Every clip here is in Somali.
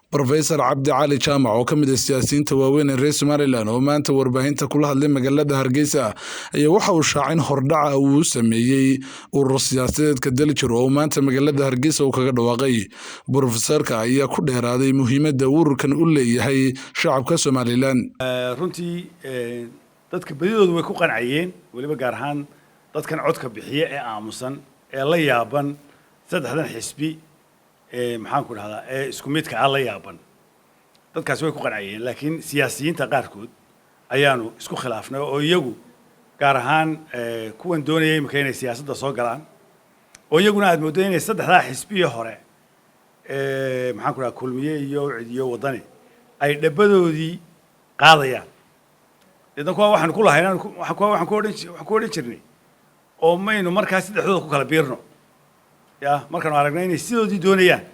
Professor Cabdi Cali Jaamac oo ka mid ah siyaasiyiinta waaweyn ee reer Somaliland oo maanta warbaahinta kula hadlay magaalada Hargeysa ayaa waxa uu shaacin hordhaca uu sameeyay urur siyaasadeedka Daljir oo maanta magaalada Hargeysa uu kaga dhawaaqay. Professorka ayaa ku dheeraaday muhiimadda ururkan u leeyahay shacabka Somaliland. runtii dadka badidoodu way ku qancayeen waliba gaar ahaan dadkan codka bixiya ee aamusan ee la yaaban saddexdan xisbi maxaan ku dhahdaa isku midka ah la yaaban dadkaas way ku qancayeen laakiin siyaasiyiinta qaarkood ayaanu isku khilaafnay oo iyagu gaar ahaan kuwan doonayay imika inay siyaasadda soo galaan oo iyaguna aad moodo inay saddexdaa xisbiye hore maxaan ku dhahaa kulmiye iyo cidiyo wadani ay dhabadoodii qaadayaan idan kuwa waxaan ku lahayn waxaan ku odhan jirnay oo maynu markaas saddexdooda ku kala biirno ya markaanu aragnay inay sidoodii doonayaan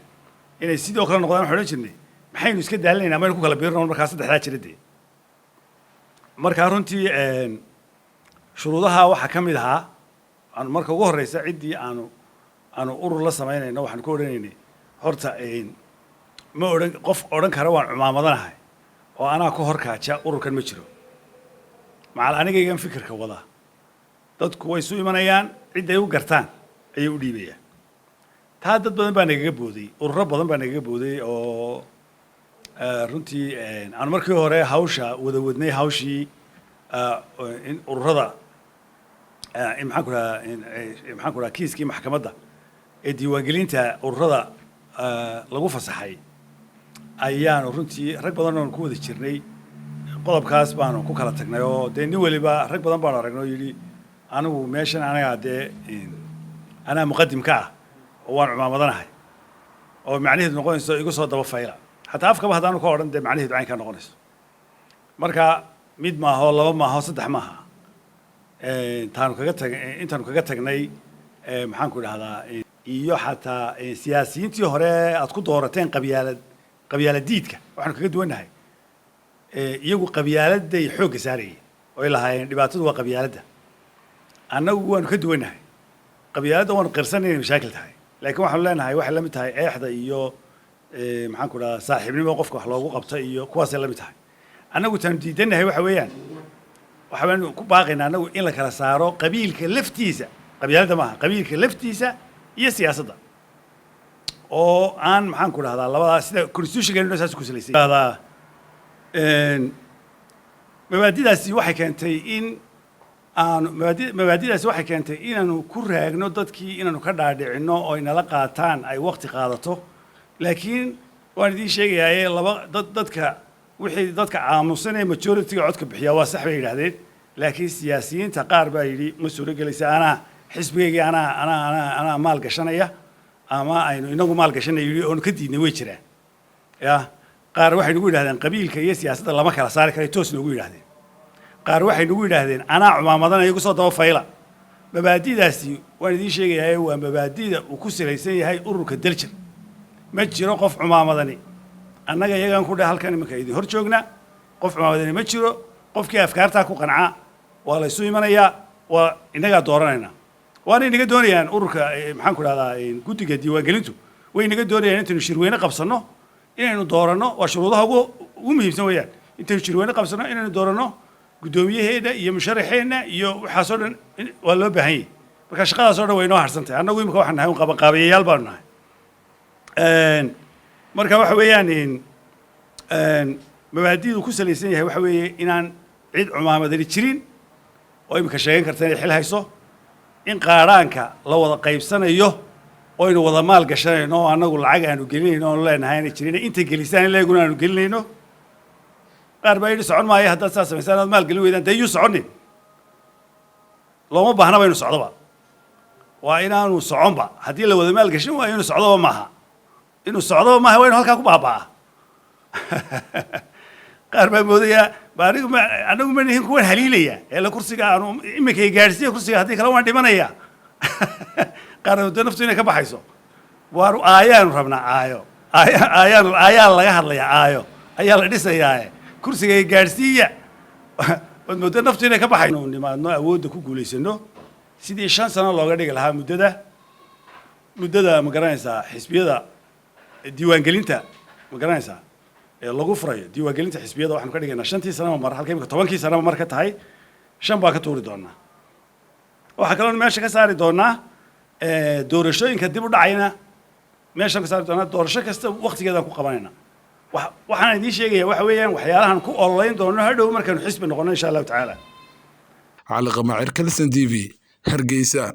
inay sidoo kale noqdaan waxaan odhan jirnay maxaynu iska daalinaynaa maynu ku kala biirno markaas saddexdaa jiradee markaa runtii shuruudaha waxaa ka mid ahaa aanu marka ugu horreysa ciddii aanu urur la samaynayno waxaan ku odhanaynay horta ma odhan qof odhan kara waan cumaamadanahay oo anaa ka horkaaja ururkan ma jiro macal anigaygan fikirka wada dadku way isu imanayaan cidday u gartaan ayay u dhiibayaan taa dad badan baa nagaga booday ururo badan baa nagaga booday oo runtii aan markii hore hawsha wada wadnay hawshii in ururada maxaan ku dhahaa kiiskii maxkamadda ee diiwaangelinta ururada lagu fasaxay ayaanu runtii rag badan oon ku wada jirnay qodobkaas baanu ku kala tagnay oo dee nin waliba rag badan baanu aragnay oo yidhi anigu meeshan anagaa dee anaa muqadimka ah oo waan cumaamadanahay oo macnaheedu noqonayso igu soo daba fayla xataa afkaba haddaanu ka odhan dee macnaheedu cayn ka noqonayso marka mid maaho laba maaho saddex maaha intaanu kaga tagnay maxaan ku dhahdaa iyo xataa siyaasiyiintii hore aad ku doorateen qabyaaladiidka waxaanu kaga duwannahay iyagu qabyaaladay xoogga saarayeen oo ay lahaayeen dhibaatadu waa qabyaaladda annagu waanu ka duwannahay qabyaaladda waanu qirsan inay mashaakil tahay laakiin waxaanu leenahay waxay la mid tahay eexda iyo maxaan ku dhahdaa saaxiibnimo qofka wax loogu qabta iyo kuwaasay la mid tahay annagu taanu diidannahay waxa weeyaan waxaanu ku baaqaynaa annagu in la kala saaro qabiilka laftiisa qabyaaladda maaha qabiilka laftiisa iyo siyaasadda oo aan maxaan ku dhahdaa labadaa sida constitutionkeenu saas ku salaysay mabaadidaasi waxay keentay in mabaadidaasi waxay keentay inaanu ku raagno dadkii inaanu ka dhaadhicinno oo inala qaataan ay waqti qaadato laakiin waan idiin sheegayaa dadka aamusan ee majority-ga codka bixiya waa sax bay yidhaahdeen laakiin siyaasiyiinta qaar baa yidhi ma suuro gelaysa anaa xisbigaygii anaa maal gashanaya ama aynu inagu maal gashanaya yidhi oonu ka diidnay way jiraan ya qaar waxay nagu yidhahdeen qabiilka iyo siyaasadda lama kala saari karay toos nagu yidhahdeen qaar waxay nagu yidhaahdeen anaa cumaamadana igu soo daba fayla mabaadidaasi waan idiin sheegayaa waa mabaadida uu ku salaysan yahay ururka Daljir ma jiro qof cumaamadani annaga iyagaan ku dhahay halkan iminka idin hor joognaa qof cumaamadani ma jiro qofkii afkaartaa ku qancaa waa la isu imanayaa waa innagaa dooranaynaa waana inaga doonayaan ururka maxaan ku dhahdaa guddiga diiwaangelintu way inaga doonayaan intaynu shirweyne qabsanno inaynu dooranno waa shuruudaha ugu muhiimsan weeyaan intaynu shirweyne qabsanno inaynu dooranno guddoomiyaheena iyo musharaxeenna iyo waxaasoo dhan waa loo baahan yahay marka shaqadaasoo dhan way inoo harsan tahay annagu imika waxaan nahay un qabanqaabiyayaal baanu nahay marka waxa weeyaan mabaadidu ku salaysan yahay waxa weeye inaan cid cumaamadani jirin oo imika sheegan karta inay xil hayso in qaadhaanka la wada qaybsanayo oo aynu wada maal gashanayno oo annagu lacag aanu gelinayno oonu leenahay inay jirin intay gelisaan in leeguna aanu gelinayno qaar baa yidhi socon maayo haddaad saa samaysaan aad maal gelin weydaan dee yuu soconin looma baahnaba inu socdoba waa inaanu soconba haddii la wada maal gashan waayo inuu socdoba maaha inuu socdoba maaha waa inu halkaa ku baabaa qaar baa moodayaa anagu ma nihin kuwan haliilaya eela kursiga aanu iminkay gaadhsiiya kursiga haddii kale waan dhimanaya qaar de naftu inay ka baxayso waaru aayaanu rabnaa aayaa laga hadlayaa aayo ayaa la dhisayaae kursiga gaadhsiiya waad moodo naftu inay ka baxayso inuu nimaadno awoodda ku guulaysano sidii 5 sano looga dhigi lahaa muddada ma garanaysaa xisbiyada diiwaangelinta ma garanaysaa lagu furayo diiwaangelinta xisbiyada waxaanu ka dhigaynaa 5 sano mar halka imika 10 sano mar ka tahay 5 baa ka tuuri doonaa waxa kale oo meesha ka saari doonaa doorashooyinka dib u dhacayna meesha ka saari doonaa doorasho kasta waqtigeeda ku qabanayna waxaan idin sheegayaa waxa weeyaan waxyaalahan ku ololeyn doono hadhow markaanu xisbi noqono insha Allah taala على قماعر كلسن TV هرقيسان